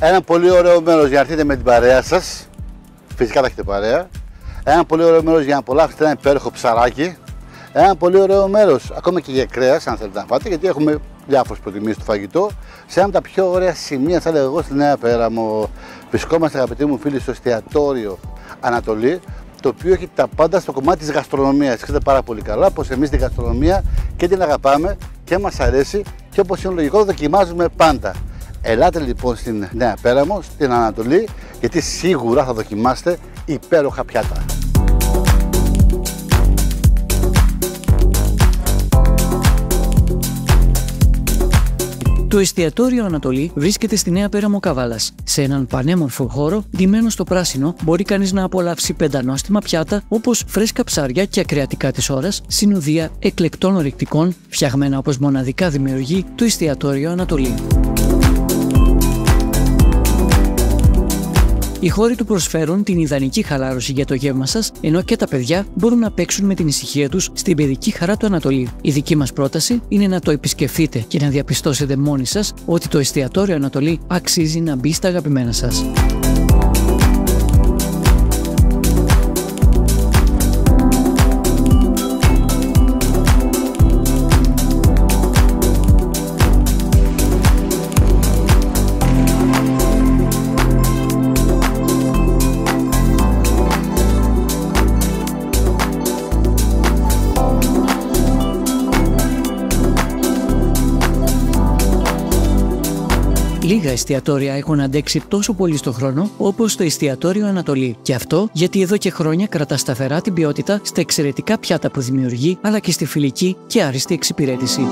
Ένα πολύ ωραίο μέρος για να έρθετε με την παρέα σας. Φυσικά θα έχετε παρέα. Ένα πολύ ωραίο μέρος για να απολαύσετε ένα υπέροχο ψαράκι. Ένα πολύ ωραίο μέρος, ακόμα και για κρέας, αν θέλετε να φάτε, γιατί έχουμε διάφορες προτιμήσεις στο φαγητό. Σε ένα από τα πιο ωραία σημεία, θα έλεγα εγώ, στη Νέα Πέραμο. Βρισκόμαστε, αγαπητοί μου φίλοι, στο εστιατόριο Ανατολή, το οποίο έχει τα πάντα στο κομμάτι της γαστρονομίας. Ξέρετε πάρα πολύ καλά πως εμείς την γαστρονομία και την αγαπάμε και μας αρέσει και όπως είναι λογικό, δοκιμάζουμε πάντα. Ελάτε λοιπόν στην Νέα Πέραμο, στην Ανατολή, γιατί σίγουρα θα δοκιμάσετε υπέροχα πιάτα. Το εστιατόριο Ανατολή βρίσκεται στη Νέα Πέραμο Καβάλας. Σε έναν πανέμορφο χώρο, ντυμένο στο πράσινο, μπορεί κανείς να απολαύσει πεντανόστιμα πιάτα όπως φρέσκα ψάρια και ακριατικά της ώρας, συνοδεία εκλεκτών ορεικτικών, φτιαγμένα όπως μοναδικά δημιουργεί το εστιατόριο Ανατολή. Οι χώροι του προσφέρουν την ιδανική χαλάρωση για το γεύμα σας, ενώ και τα παιδιά μπορούν να παίξουν με την ησυχία τους στην παιδική χαρά του Ανατολή. Η δική μας πρόταση είναι να το επισκεφτείτε και να διαπιστώσετε μόνοι σας ότι το εστιατόριο Ανατολή αξίζει να μπει στα αγαπημένα σας. Λίγα εστιατόρια έχουν αντέξει τόσο πολύ στο χρόνο όπως το εστιατόριο Ανατολή. Και αυτό γιατί εδώ και χρόνια κρατά σταθερά την ποιότητα στα εξαιρετικά πιάτα που δημιουργεί, αλλά και στη φιλική και άριστη εξυπηρέτηση.